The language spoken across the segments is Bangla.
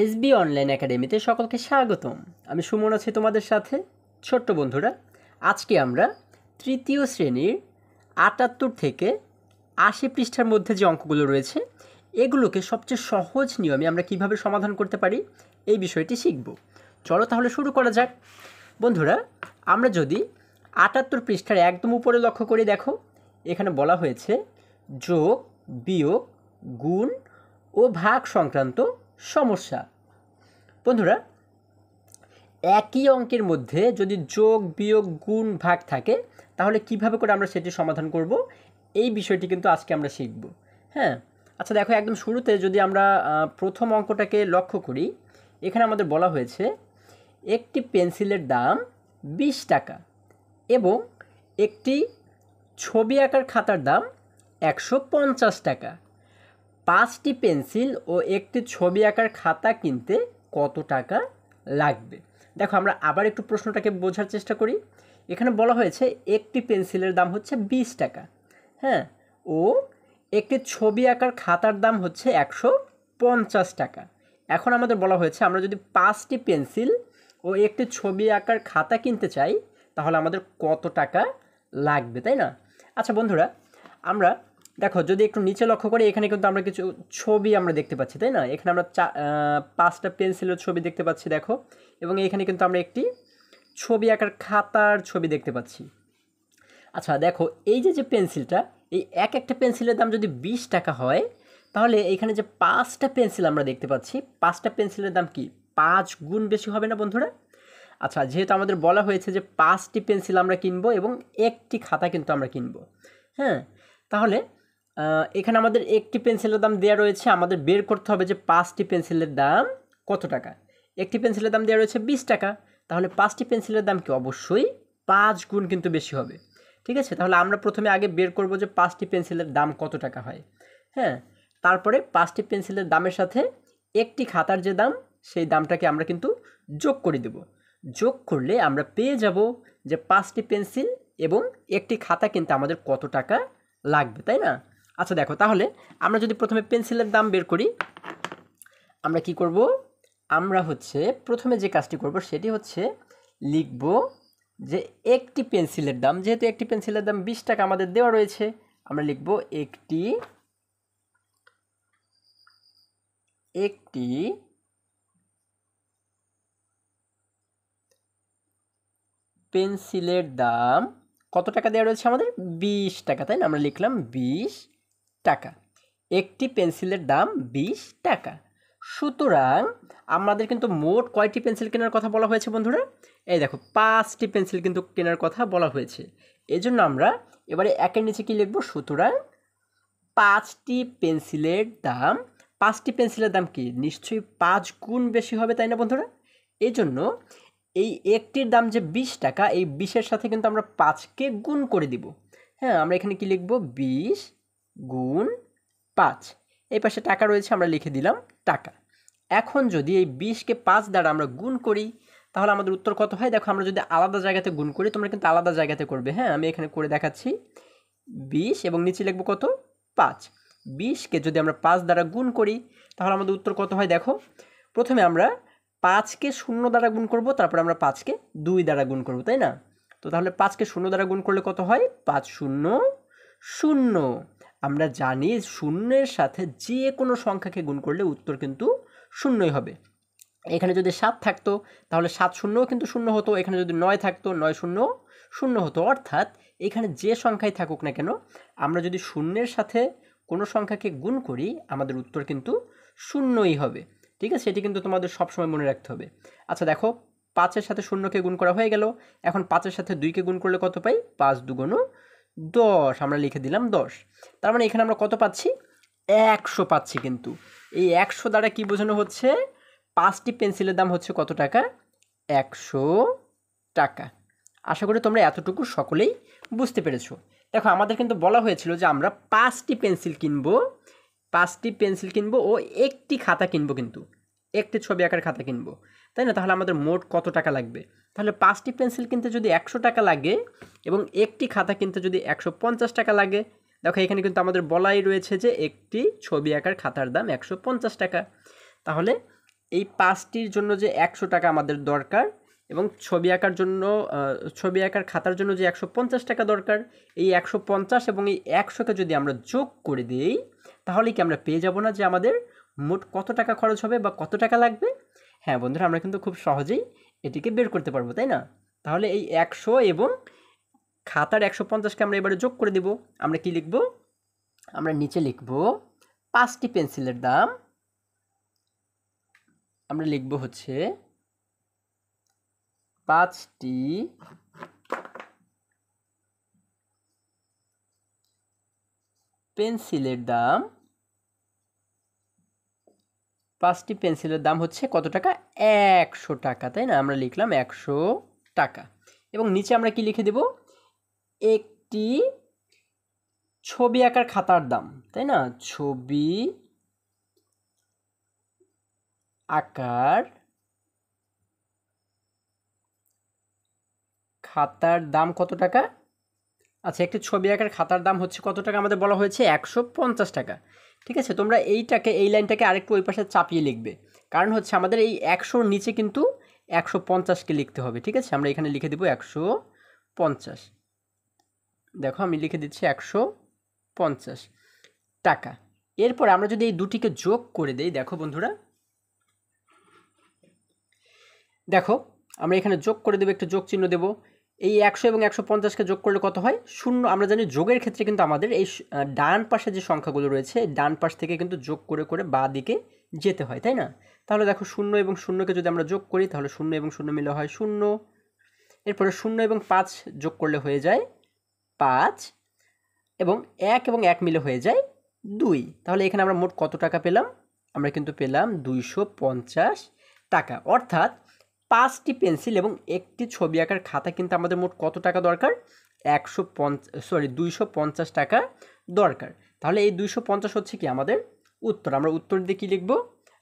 এসবি অনলাইন একাডেমিতে সকলকে স্বাগতম। আমি সুমন আছি তোমাদের সাথে। ছোট্ট বন্ধুরা, আজকে আমরা তৃতীয় শ্রেণীর ৭৮ থেকে ৮০ পৃষ্ঠার মধ্যে যে অঙ্কগুলো রয়েছে এগুলোকে সবচেয়ে সহজ নিয়মে আমরা কিভাবে সমাধান করতে পারি এই বিষয়টি শিখব। চলো তাহলে শুরু করা যাক। বন্ধুরা, আমরা যদি ৭৮ পৃষ্ঠার একদম উপরে লক্ষ্য করে দেখো, এখানে বলা হয়েছে যোগ, বিয়োগ, গুণ ও ভাগ সংক্রান্ত সমস্যা। বন্ধুরা, একই অঙ্কের মধ্যে যদি যোগ, বিয়োগ, গুণ, ভাগ থাকে তাহলে কিভাবে করে আমরা সেটি সমাধান করব এই বিষয়টি কিন্তু আজকে আমরা শিখব। হ্যাঁ, আচ্ছা দেখো, একদম শুরুতে যদি আমরা প্রথম অঙ্কটাকে লক্ষ্য করি, এখানে আমাদের বলা হয়েছে একটি পেন্সিলের দাম 20 টাকা এবং একটি ছবি আঁকার খাতার দাম 150 টাকা। 5টি পেন্সিল ও একটি ছবি আঁকার খাতা কিনতে কত টাকা লাগবে? দেখো, আমরা আবার একটু প্রশ্নটাকে বোঝার চেষ্টা করি। এখানে বলা হয়েছে একটি পেন্সিলের দাম হচ্ছে 20 টাকা, হ্যাঁ, ও একটি ছবি আঁকার খাতার দাম হচ্ছে 150 টাকা। এখন আমাদের বলা হয়েছে আমরা যদি 5টি পেন্সিল ও একটি ছবি আঁকার খাতা কিনতে চাই তাহলে আমাদের কত টাকা লাগবে, তাই না? আচ্ছা বন্ধুরা, আমরা দেখো যদি একটু নিচে লক্ষ্য করি, এখানে কিন্তু আমরা কিছু ছবি আমরা দেখতে পাচ্ছি, তাই না? এখানে আমরা 5টা পেন্সিলের ছবি দেখতে পাচ্ছি, দেখো, এবং এখানে কিন্তু আমরা একটি ছবি আঁকার খাতার ছবি দেখতে পাচ্ছি। আচ্ছা দেখো, এই যে পেন্সিলটা, এই একটা পেন্সিলের দাম যদি 20 টাকা হয় তাহলে এখানে যে 5টা পেন্সিল আমরা দেখতে পাচ্ছি, 5টা পেন্সিলের দাম কি 5 গুণ বেশি হবে না বন্ধুরা? আচ্ছা, যেহেতু আমাদের বলা হয়েছে যে 5টি পেন্সিল আমরা কিনবো এবং একটি খাতা কিন্তু আমরা কিনবো, হ্যাঁ, তাহলে এখানে আমাদের একটি পেন্সিলের দাম দেওয়া রয়েছে, আমাদের বের করতে হবে যে 5টি পেন্সিলের দাম কত টাকা। একটি পেন্সিলের দাম দেওয়া রয়েছে 20 টাকা, তাহলে 5টি পেন্সিলের দাম কি অবশ্যই 5 গুণ কিন্তু বেশি হবে। ঠিক আছে, তাহলে আমরা প্রথমে আগে বের করব যে 5টি পেন্সিলের দাম কত টাকা হয়, হ্যাঁ, তারপরে 5টি পেন্সিলের দামের সাথে একটি খাতার যে দাম সেই দামটাকে আমরা কিন্তু যোগ করে দেব। যোগ করলে আমরা পেয়ে যাব যে 5টি পেন্সিল এবং একটি খাতা কিনতে আমাদের কত টাকা লাগবে, তাই না? আচ্ছা দেখো, তাহলে আমরা যদি প্রথমে পেন্সিলের দাম বের করি, আমরা কি করব? আমরা প্রথমে যে কাজটি করব সেটি হচ্ছে লিখব যে একটি পেন্সিলের দাম, যেহেতু একটি পেন্সিলের দাম 20 টাকা আমাদের দেওয়া রয়েছে, আমরা লিখব একটি পেন্সিলের দাম কত টাকা দেওয়া রয়েছে আমাদের? 20 টাকা, তাই না? আমরা লিখলাম 20 টাকা। একটি পেন্সিলের দাম 20 টাকা। সুতরাং আমাদের কিন্তু মোট কয়টি পেন্সিল কেনার কথা বলা হয়েছে বন্ধুরা? এই দেখো, 5টি পেন্সিল কিন্তু কেনার কথা বলা হয়েছে। এই জন্য আমরা এবারে একের নিচে কি লিখব? সুতরাং 5টি পেন্সিলের দাম, 5টি পেন্সিলের দাম কি নিশ্চয়ই 5 গুণ বেশি হবে, তাই না বন্ধুরা? এই জন্য এই একটির দাম যে 20 টাকা, এই 20-এর সাথে কিন্তু আমরা 5কে গুণ করে দিব। হ্যাঁ, আমরা এখানে কি লিখব? 20 গুণ 5। এই পাশে টাকা রয়েছে, আমরা লিখে দিলাম টাকা। এখন যদি এই 20কে 5 দ্বারা আমরা গুণ করি তাহলে আমাদের উত্তর কত হয়? দেখো, আমরা যদি আলাদা জায়গাতে গুণ করি, তোমরা কিন্তু আলাদা জায়গাতে করবে, হ্যাঁ, আমি এখানে করে দেখাচ্ছি। 20 এবং নিচে লিখব কত? 5। 20কে যদি আমরা 5 দ্বারা গুণ করি তাহলে আমাদের উত্তর কত হয়? দেখো, প্রথমে আমরা 5কে 0 দ্বারা গুণ করব, তারপর আমরা 5কে 2 দ্বারা গুণ করব, তাই না? তো তাহলে 5কে 0 দ্বারা গুণ করলে কত হয়? 5 0 0। আমরা জানি শূন্যের সাথে যে কোনো সংখ্যাকে গুণ করলে উত্তর কিন্তু শূন্যই হবে। এখানে যদি 7 থাকতো তাহলে 7 শূন্যও কিন্তু 0 হতো, এখানে যদি 9 থাকতো 9 শূন্য 0 হতো। অর্থাৎ এখানে যে সংখ্যাই থাকুক না কেন, আমরা যদি শূন্যের সাথে কোনো সংখ্যাকে গুণ করি আমাদের উত্তর কিন্তু শূন্যই হবে। ঠিক আছে, এটি কিন্তু তোমাদের সবসময় মনে রাখতে হবে। আচ্ছা দেখো, 5-এর সাথে 0কে গুণ করা হয়ে গেল। এখন 5-এর সাথে 2কে গুণ করলে কত পাই? 5 2 10। আমরা লিখে দিলাম 10। তার মানে এখানে আমরা কত পাচ্ছি? 100 পাচ্ছি। কিন্তু এই 100 দ্বারা কি বোঝানো হচ্ছে? 5টি পেন্সিলের দাম হচ্ছে কত টাকা? 100 টাকা। আশা করি তোমরা এতটুকু সকলেই বুঝতে পেরেছো। দেখো, আমাদের কিন্তু বলা হয়েছিল যে আমরা 5টি পেন্সিল কিনবো, 5টি পেন্সিল কিনবো ও একটি খাতা কিনবো, কিন্তু একটি ছবি আঁকার খাতা কিনবো, তাই না? তাহলে আমাদের মোট কত টাকা লাগবে? তাহলে 5টি পেন্সিল কিনতে যদি 100 টাকা লাগে এবং একটি খাতা কিনতে যদি 150 টাকা লাগে, দেখো এখানে কিন্তু আমাদের বলাই রয়েছে যে একটি ছবি আঁকার খাতার দাম 150 টাকা। তাহলে এই 5টির জন্য যে 100 টাকা আমাদের দরকার এবং ছবি আঁকার জন্য ছবি আঁকার খাতার জন্য যে 150 টাকা দরকার, এই 150 এবং এই 100কে যদি আমরা যোগ করে দিই তাহলে কি আমরা পেয়ে যাব না যে আমাদের মোট কত টাকা খরচ হবে বা কত টাকা লাগবে? হ্যাঁ বন্ধুরা, আমরা কিন্তু খুব সহজেই এটিকে বের করতে পারবো, তাই না? তাহলে এই 100 এবং খাতার 150কে আমরা এবারে যোগ করে দেব। আমরা কি লিখব? আমরা নিচে লিখব 5টি পেন্সিলের দাম। আমরা লিখব হচ্ছে 5টি পেন্সিলের দাম। 5টি পেন্সিলের দাম হচ্ছে কত টাকা? 100 টাকা, তাই না? আমরা লিখলাম 100 টাকা এবং নিচে আমরা কি লিখে দেব? একটি ছবি আঁকার খাতার দাম, তাই না? ছবি আঁকার খাতার দাম কত টাকা? আচ্ছা, একটি ছবি আঁকার খাতার দাম হচ্ছে কত টাকা আমাদের বলা হয়েছে? 150 টাকা। ঠিক আছে, তোমরা এই লাইনটাকে আরেকটু ওই পাশে চাপিয়ে লিখবে, কারণ হচ্ছে আমাদের এই 100র নিচে কিন্তু 150কে লিখতে হবে। ঠিক আছে, আমরা এখানে লিখে দেব 150। দেখো আমি লিখে দিচ্ছি 150 টাকা। এরপর আমরা যদি এই দুটিকে যোগ করে দেই, দেখো বন্ধুরা, দেখো আমরা এখানে যোগ করে দেবো, একটা যোগ চিহ্ন দেবো। এই 100 এবং 150কে যোগ করলে কত হয়? 0। আমরা জানি যোগের ক্ষেত্রে কিন্তু আমাদের এই ডান পাশে যে সংখ্যাগুলো রয়েছে ডান পাশ থেকে কিন্তু যোগ করে করে বাঁ দিকে যেতে হয়, তাই না? তাহলে দেখো 0 এবং 0কে যদি আমরা যোগ করি তাহলে 0 এবং 0 মিলে হয় 0। এরপরে 0 এবং 5 যোগ করলে হয়ে যায় 5 এবং 1 এবং 1 মিলে হয়ে যায় 2। তাহলে এখানে আমরা মোট কত টাকা পেলাম? আমরা কিন্তু পেলাম 250 টাকা। অর্থাৎ 5টি পেন্সিল এবং একটি ছবি আঁকার খাতা কিন্তু আমাদের মোট কত টাকা দরকার? 250 টাকা দরকার। তাহলে এই 250 হচ্ছে কি আমাদের উত্তর। আমরা উত্তর দিয়ে কী লিখব?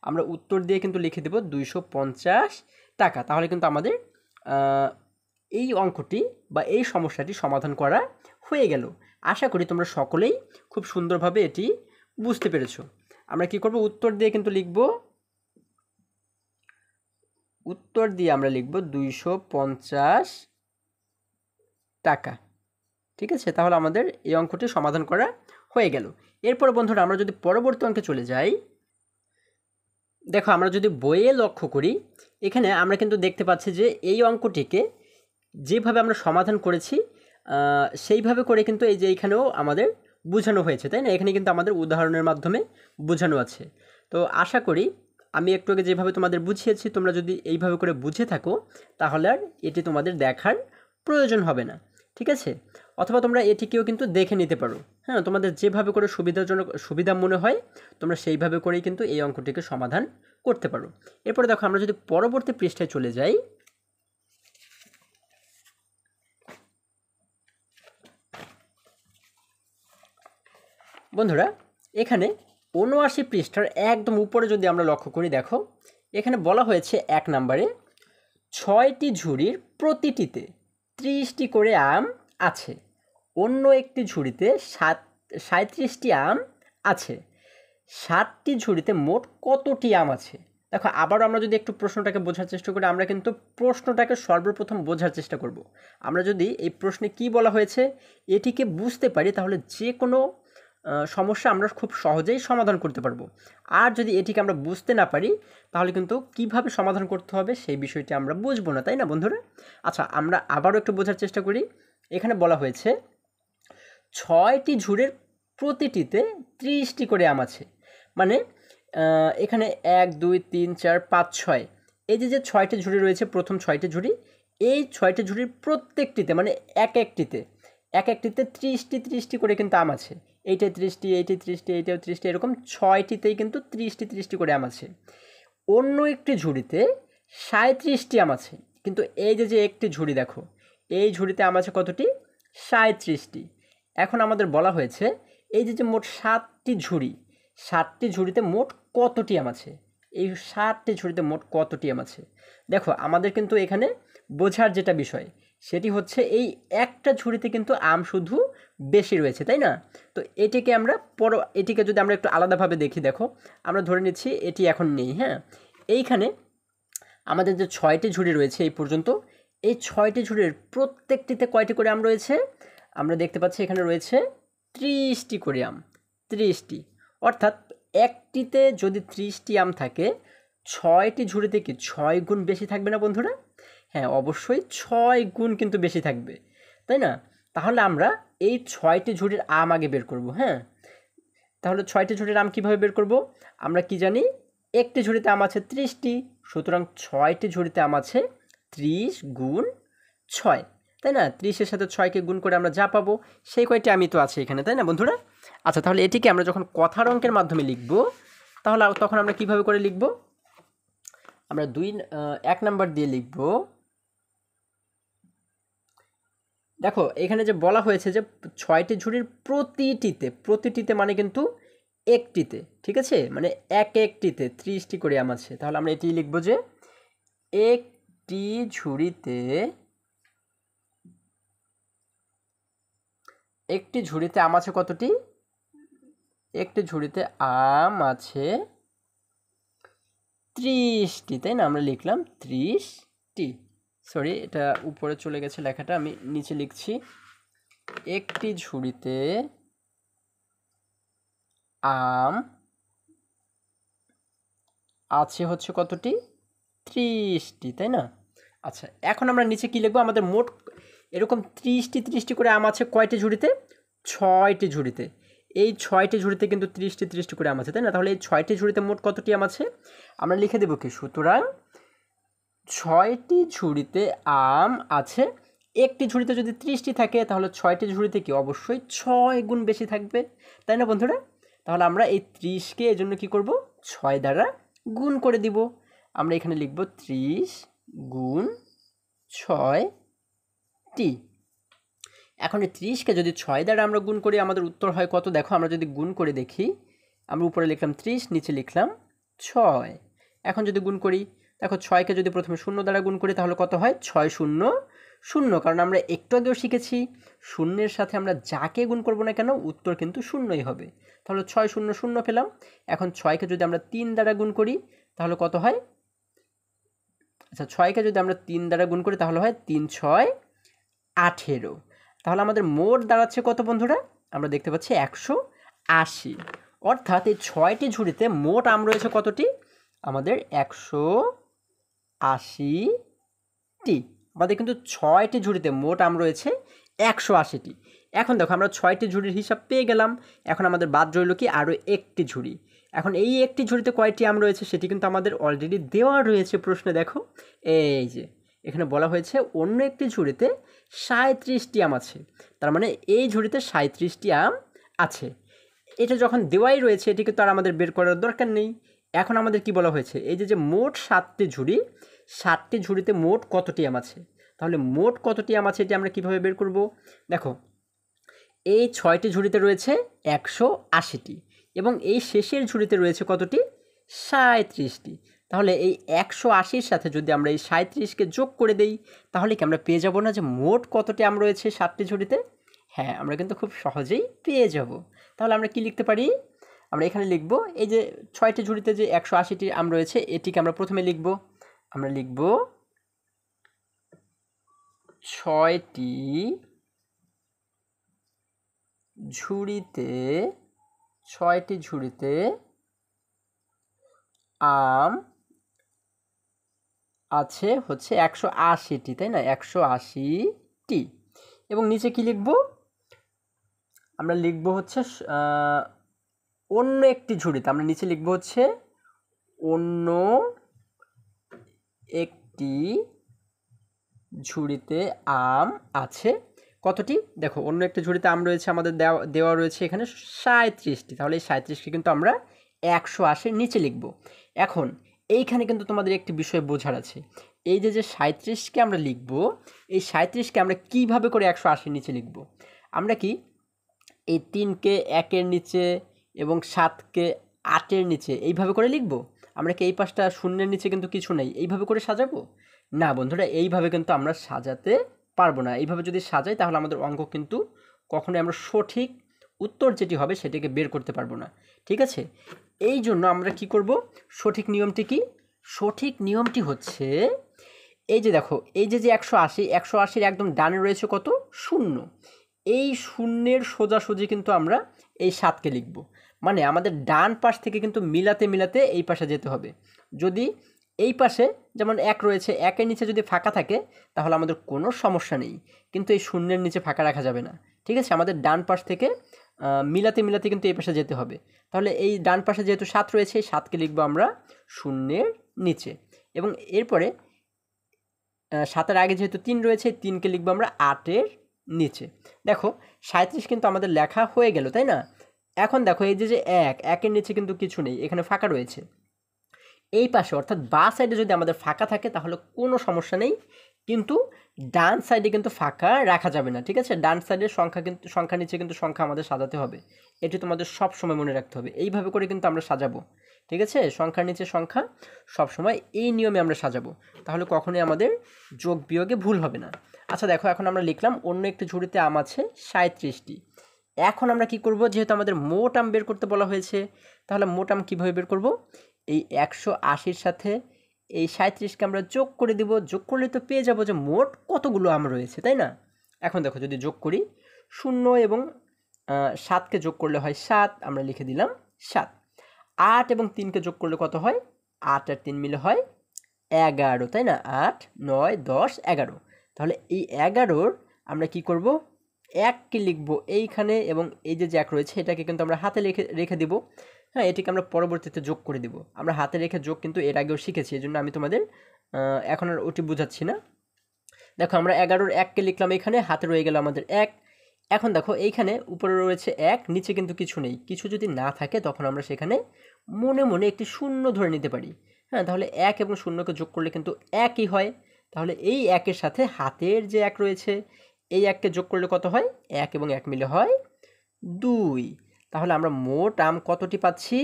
আমরা উত্তর দিয়ে কিন্তু লিখে দেব 250 টাকা। তাহলে কিন্তু আমাদের এই অঙ্কটি বা এই সমস্যাটি সমাধান করা হয়ে গেল। আশা করি তোমরা সকলেই খুব সুন্দরভাবে এটি বুঝতে পেরেছো। আমরা কি করব? উত্তর দিয়ে কিন্তু লিখব, উত্তর দিয়ে আমরা লিখব 250 টাকা। ঠিক আছে, তাহলে আমাদের এই অঙ্কটি সমাধান করা হয়ে গেল। এরপর বন্ধুরা আমরা যদি পরবর্তী অঙ্কে চলে যাই, দেখো আমরা যদি বইয়ে লক্ষ্য করি এখানে আমরা কিন্তু দেখতে পাচ্ছি যে এই অঙ্কটিকে যেভাবে আমরা সমাধান করেছি সেইভাবে করে কিন্তু এই যে এইখানেও আমাদের বোঝানো হয়েছে, তাই না? এখানে কিন্তু আমাদের উদাহরণের মাধ্যমে বোঝানো আছে। তো আশা করি আমি একটু আগে যেভাবে তোমাদের বুঝিয়েছি তোমরা যদি এইভাবে করে বুঝে থাকো তাহলে আর এটি তোমাদের দেখার প্রয়োজন হবে না। ঠিক আছে, অথবা তোমরা এটিকেও কিন্তু দেখে নিতে পারো। হ্যাঁ, তোমাদের যেভাবে করে সুবিধা মনে হয় তোমরা সেইভাবে করেই কিন্তু এই অঙ্কটিকে সমাধান করতে পারো। এরপরে দেখো আমরা যদি পরবর্তী পৃষ্ঠায় চলে যাই, বন্ধুরা এখানে 79 পৃষ্ঠার একদম উপরে যদি আমরা লক্ষ্য করি, দেখো এখানে বলা হয়েছে 1 নম্বরে 6টি ঝুড়ির প্রতিটিতে 30টি করে আম আছে, অন্য একটি ঝুড়িতে 37টি আম আছে, 7টি ঝুড়িতে মোট কতটি আম আছে? দেখো আবারও আমরা যদি একটু প্রশ্নটাকে বোঝার চেষ্টা করি, আমরা কিন্তু প্রশ্নটাকে সর্বপ্রথম বোঝার চেষ্টা করব। আমরা যদি এই প্রশ্নে কি বলা হয়েছে এটিকে বুঝতে পারি তাহলে যে কোনো সমস্যা আমরা খুব সহজেই সমাধান করতে পারবো। আর যদি এটিকে আমরা বুঝতে না পারি তাহলে কিন্তু কিভাবে সমাধান করতে হবে সেই বিষয়টি আমরা বুঝবো না, তাই না বন্ধুরা? আচ্ছা, আমরা আবারও একটু বোঝার চেষ্টা করি। এখানে বলা হয়েছে 6টি ঝুড়ির প্রতিটিতে 30টি করে আম আছে, মানে এখানে 1 2 3 4 5 6 এই যে 6টি ঝুড়ি রয়েছে, প্রথম 6টি ঝুড়ি, এই 6টি ঝুড়ির প্রত্যেকটিতে মানে এক একটিতে 30টি করে কিন্তু আম আছে। এইটাই 30টি, এইটাই 30টি, এইটাও 30টি, এরকম 6টিতেই কিন্তু 30টি করে আম আছে। অন্য একটি ঝুড়িতে 37টি আম আছে, কিন্তু এই যে একটি ঝুড়ি দেখো, এই ঝুড়িতে আম আছে কতটি? 37টি। এখন আমাদের বলা হয়েছে এই যে মোট 7টি ঝুড়ি, 7টি ঝুড়িতে মোট কতটি আম আছে? এই 7টি ঝুড়িতে মোট কতটি আম আছে? দেখো আমাদের কিন্তু এখানে বোঝার যেটা বিষয় সেটি হচ্ছে এই একটা ঝুড়িতে কিন্তু আম শুধু বেশি রয়েছে, তাই না? তো এটিকে যদি আমরা একটু আলাদাভাবে দেখি, দেখো আমরা ধরে নিচ্ছি এটি এখন নেই। হ্যাঁ, এইখানে আমাদের যে 6টি ঝুড়ি রয়েছে এই পর্যন্ত, এই 6টি ঝুড়ির প্রত্যেকটিতে কয়টি করে আম রয়েছে? আমরা দেখতে পাচ্ছি এখানে রয়েছে 30টি করে আম, 30টি। অর্থাৎ একটিতে যদি 30টি আম থাকে, 6টি ঝুড়িতে কি 6 গুণ বেশি থাকবে না বন্ধুরা? হ্যাঁ, অবশ্যই 6 গুণ কিন্তু বেশি থাকবে, তাই না? তাহলে আমরা এই 6টি ঝুড়ির আম আগে বের করব। হ্যাঁ, তাহলে 6টি ঝুড়ির আম কীভাবে বের করব? আমরা কি জানি, একটি ঝুড়িতে আম আছে 30টি, সুতরাং 6টি ঝুড়িতে আম আছে 30 গুণ 6, তাই না? 30-এর সাথে 6কে গুণ করে আমরা যা পাবো সেই কয়টি আমি তো আছে এখানে, তাই না বন্ধুরা? আচ্ছা, তাহলে এটিকে আমরা যখন কথার অঙ্কের মাধ্যমে লিখব, তাহলে তখন আমরা কিভাবে করে লিখব? আমরা 1 নাম্বার দিয়ে লিখব। দেখো এখানে যে বলা হয়েছে যে 6টি ঝুড়ির প্রতিটিতে মানে কিন্তু একটিতে, ঠিক আছে? মানে একটিতে 30টি করে আম আছে। তাহলে আমরা এটি লিখব যে একটি ঝুড়িতে আম আছে কতটি? একটি ঝুড়িতে আম আছে 30টি, তাই না? আমরা লিখলাম 30টি। সরি, এটা উপরে চলে গেছে লেখাটা, আমি নিচে লিখছি। একটি ঝুড়িতে আম আছে হচ্ছে কতটি? 30টি, তাই না? আচ্ছা, এখন আমরা নিচে কি লিখবো? আমাদের মোট এরকম 30টি করে আম আছে কয়টি ঝুড়িতে? 6টি ঝুড়িতে। এই 6টি ঝুড়িতে কিন্তু 30টি করে আম আছে, তাই না? তাহলে এই 6টি ঝুড়িতে মোট কতটি আম আছে? আমরা লিখে দেবো কি, সুতরাং 6টি ঝুড়িতে আম আছে। একটি ঝুড়িতে যদি 30টি থাকে, তাহলে 6টি ঝুড়িতে কি অবশ্যই 6 গুণ বেশি থাকবে, তাই না বন্ধুরা? তাহলে আমরা এই 30কে এই জন্য কী করব? 6 দ্বারা গুণ করে দিব। আমরা এখানে লিখব 30 গুণ 6টি। এখন এই 30কে যদি 6 দ্বারা আমরা গুণ করি, আমাদের উত্তর হয় কত? দেখো, আমরা যদি গুণ করে দেখি, আমরা উপরে লিখলাম 30, নিচে লিখলাম 6। এখন যদি গুণ করি, দেখো 6কে যদি প্রথমে 0 দ্বারা গুণ করি, তাহলে কত হয়? 6 শূন্য 0। কারণ আমরা একটু আগেও শিখেছি, শূন্যের সাথে আমরা যাকে গুণ করব না কেন, উত্তর কিন্তু শূন্যই হবে। তাহলে 6 শূন্য 0 পেলাম। এখন 6কে যদি আমরা 3 দ্বারা গুণ করি, তাহলে কত হয়? আচ্ছা, 6কে যদি আমরা 3 দ্বারা গুণ করি, তাহলে হয় 3 6 18। তাহলে আমাদের মোট দাঁড়াচ্ছে কত বন্ধুরা? আমরা দেখতে পাচ্ছি 180। অর্থাৎ এই 6টি ঝুড়িতে মোট আম রয়েছে কতটি? আমাদের 180টি। আমাদের কিন্তু 6টি ঝুড়িতে মোট আম রয়েছে 180টি। এখন দেখো, আমরা 6টি ঝুড়ির হিসাব পেয়ে গেলাম। এখন আমাদের বাদ রইল কি? আরও একটি ঝুড়ি। এখন এই একটি ঝুড়িতে কয়টি আম রয়েছে সেটি কিন্তু আমাদের অলরেডি দেওয়া রয়েছে প্রশ্নে। দেখো, এই যে এখানে বলা হয়েছে অন্য একটি ঝুড়িতে 37টি আম আছে। তার মানে এই ঝুড়িতে 37টি আম আছে। এটা যখন দেওয়াই রয়েছে, এটিকে তো আর আমাদের বের করার দরকার নেই। এখন আমাদের কি বলা হয়েছে? এই যে মোট 7টি ঝুড়ি, 7টি ঝুড়িতে মোট কতটি আম আছে? তাহলে মোট কতটি আম আছে এটি আমরা কিভাবে বের করব? দেখো, এই 6টি ঝুড়িতে রয়েছে 180টি এবং এই শেষের ঝুড়িতে রয়েছে কতটি? 37টি। তাহলে এই 180-র সাথে যদি আমরা এই 37কে যোগ করে দেই, তাহলে কি আমরা পেয়ে যাব না যে মোট কতটি আম রয়েছে 7টি ঝুড়িতে? হ্যাঁ, আমরা কিন্তু খুব সহজেই পেয়ে যাব। তাহলে আমরা কি লিখতে পারি? আমরা এখানে লিখব, এই যে 6টি ঝুড়িতে যে 180টি আম রয়েছে, এটিকে আমরা প্রথমে লিখব। আমরা লিখব 6টি ঝুড়িতে আম আছে হচ্ছে 180টি, তাই না? 180টি। এবং নিচে কি লিখব? আমরা লিখব হচ্ছে অন্য একটি ঝুড়িতে, আমরা নিচে লিখব হচ্ছে অন্য একটি ঝুড়িতে আম আছে কতটি? দেখো, অন্য একটি ঝুড়িতে আম রয়েছে, আমাদের দেওয়া রয়েছে এখানে 37টি। তাহলে এই 37কে কিন্তু আমরা 180-র নিচে লিখব। এখন এইখানে কিন্তু তোমাদের একটি বিষয় বোঝার আছে। এই যে 37কে আমরা লিখব, এই 37কে আমরা কিভাবে করে 180-র নিচে লিখব? আমরা কি এই 3কে 1-এর নিচে এবং 7কে 8-এর নিচে এইভাবে করে লিখব? আমরা কি এই পাশটা শূন্যের নিচে কিন্তু কিছু নেই, এইভাবে করে সাজাবো? না বন্ধুরা, এইভাবে কিন্তু আমরা সাজাতে পারবো না। এইভাবে যদি সাজাই, তাহলে আমাদের অঙ্ক কিন্তু কখনোই আমরা সঠিক উত্তর যেটি হবে সেটিকে বের করতে পারবো না, ঠিক আছে? এই জন্য আমরা কি করব? সঠিক নিয়মটি কি? সঠিক নিয়মটি হচ্ছে এই যে দেখো, এই যে 180, 180-র একদম ডানে রয়েছে কত? শূন্য। এই শূন্যের সোজাসুজি কিন্তু আমরা এই 7কে লিখব। মানে আমাদের ডান পাশ থেকে কিন্তু মিলাতে মিলাতে এই পাশে যেতে হবে। যদি এই পাশে যেমন 1 রয়েছে, 1-এর নিচে যদি ফাঁকা থাকে তাহলে আমাদের কোনো সমস্যা নেই, কিন্তু এই শূন্যের নিচে ফাঁকা রাখা যাবে না। ঠিক আছে, আমাদের ডান পাশ থেকে মিলাতে মিলাতে কিন্তু এই পাশে যেতে হবে। তাহলে এই ডান পাশে যেহেতু 7 রয়েছে, এই 7কে লিখবো আমরা শূন্যের নিচে, এবং এরপরে 7-এর আগে যেহেতু 3 রয়েছে, 3কে লিখবো আমরা 8-এর নিচে। দেখো 37 কিন্তু আমাদের লেখা হয়ে গেল, তাই না? এখন দেখো এই যে 1-এর নিচে কিন্তু কিছু নেই, এখানে ফাঁকা রয়েছে। এই পাশে অর্থাৎ বাঁ সাইডে যদি আমাদের ফাঁকা থাকে তাহলে কোনো সমস্যা নেই, কিন্তু ডান সাইডে কিন্তু ফাঁকা রাখা যাবে না। ঠিক আছে, ডান সাইডের সংখ্যা কিন্তু সংখ্যা নিচে কিন্তু সংখ্যা আমাদের সাজাতে হবে, এটি তোমাদের সব সময় মনে রাখতে হবে। এইভাবে করে কিন্তু আমরা সাজাবো। ঠিক আছে, সংখ্যার নিচে সংখ্যা সবসময় এই নিয়মে আমরা সাজাবো, তাহলে কখনোই আমাদের যোগ বিয়োগে ভুল হবে না। আচ্ছা দেখো, এখন আমরা লিখলাম অন্য একটি ঝুড়িতে আম আছে 37টি। এখন আমরা কি করব, যেহেতু আমাদের মোট আম বের করতে বলা হয়েছে, তাহলে মোট আম কীভাবে বের করব? এই 180-র সাথে এই 37কে আমরা যোগ করে দিব। যোগ করলে তো পেয়ে যাব যে মোট কতগুলো আম রয়েছে, তাই না? এখন দেখো যদি যোগ করি, 0 এবং 7কে যোগ করলে হয় 7, আমরা লিখে দিলাম 7। 8 এবং 3কে যোগ করলে কত হয়? 8 আর 3 মিলে হয় 11, তাই না? 8, 9, 10, 11। তাহলে এই 11-র আমরা কি করব? 1কে লিখব এইখানে, এবং এই যে 1 রয়েছে এটাকে কিন্তু আমরা হাতে রেখে দিব। হ্যাঁ, এটিকে আমরা পরবর্তীতে যোগ করে দিব। আমরা হাতে রেখে যোগ কিন্তু এর আগেও শিখেছি, এই জন্য আমি তোমাদের এখন আর ওটি বোঝাচ্ছি না। দেখো আমরা 11-র 1কে লিখলাম এখানে, হাতে রয়ে গেল আমাদের 1। এখন দেখো এইখানে উপরে রয়েছে 1, নিচে কিন্তু কিছু নেই। কিছু যদি না থাকে তখন আমরা সেখানে মনে মনে একটি শূন্য ধরে নিতে পারি। হ্যাঁ, তাহলে 1 এবং 0কে যোগ করলে কিন্তু 1ই হয়। তাহলে এই 1-এর সাথে হাতের যে 1 রয়েছে, এই 1কে যোগ করলে কত হয়? 1 এবং 1 মিলে হয় 2। তাহলে আমরা মোট আম কতটি পাচ্ছি?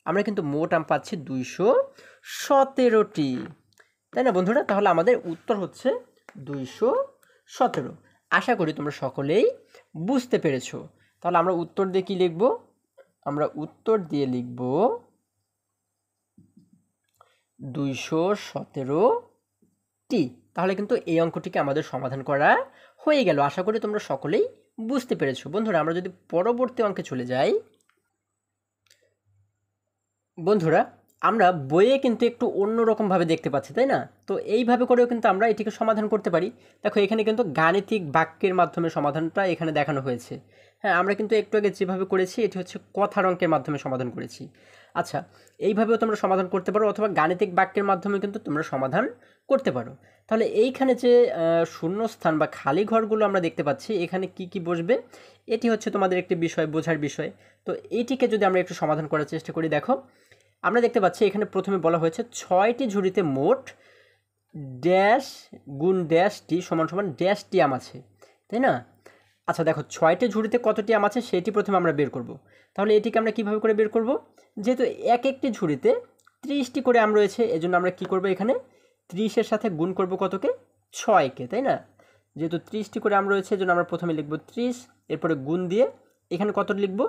আমরা কিন্তু মোট আম পাচ্ছি 217টি, তাই না বন্ধুরা? তাহলে আমাদের উত্তর হচ্ছে 217। আশা করি তোমরা সকলেই বুঝতে পেরেছো। তাহলে আমরা উত্তর দিয়ে কি লিখব? আমরা উত্তর দিয়ে লিখব 217টি। তাহলে কিন্তু এই অঙ্কটিকে আমাদের সমাধান করা হয়ে গেল। আশা করি তোমরা সকলেই বুঝতে পেরেছো। বন্ধুরা, আমরা যদি পরবর্তী অঙ্কে চলে যাই, বন্ধুরা আমরা বইয়ে কিন্তু একটু অন্যরকমভাবে দেখতে পাচ্ছি, তাই না? তো এইভাবে করেও কিন্তু আমরা এটিকে সমাধান করতে পারি। দেখো এখানে কিন্তু গাণিতিক বাক্যের মাধ্যমে সমাধানটা এখানে দেখানো হয়েছে। হ্যাঁ, আমরা কিন্তু একটু আগে যেভাবে করেছি এটি হচ্ছে কথার অঙ্কের মাধ্যমে সমাধান করেছি। আচ্ছা, এইভাবেও তোমরা সমাধান করতে পারো, অথবা গাণিতিক বাক্যের মাধ্যমে কিন্তু তোমরা সমাধান করতে পারো। তাহলে এইখানে যে শূন্যস্থান বা খালি ঘরগুলো আমরা দেখতে পাচ্ছি, এখানে কি কি বসবে এটি হচ্ছে তোমাদের একটি বিষয়, বোঝার বিষয়। তো এইটিকে যদি আমরা একটু সমাধান করার চেষ্টা করি, দেখো আমরা দেখতে পাচ্ছি এখানে প্রথমে বলা হয়েছে 6টি ঝুড়িতে মোট ড্যাশ গুণ ড্যাশটি সমান সমান ড্যাশটি আম আছে, তাই না? আচ্ছা দেখো 6টি ঝুড়িতে কতটি আম আছে সেটি প্রথমে আমরা বের করব। তাহলে এটিকে আমরা কিভাবে করে বের করব? যেহেতু এক একটি ঝুড়িতে 30টি করে আম রয়েছে, এজন্য আমরা কি করব, এখানে 30-এর সাথে গুণ করব কতকে? 6কে, তাই না? যেহেতু 30টি করে আম রয়েছে এজন্য আমরা প্রথমে লিখব 30, এরপরে গুণ দিয়ে এখানে কত লিখব?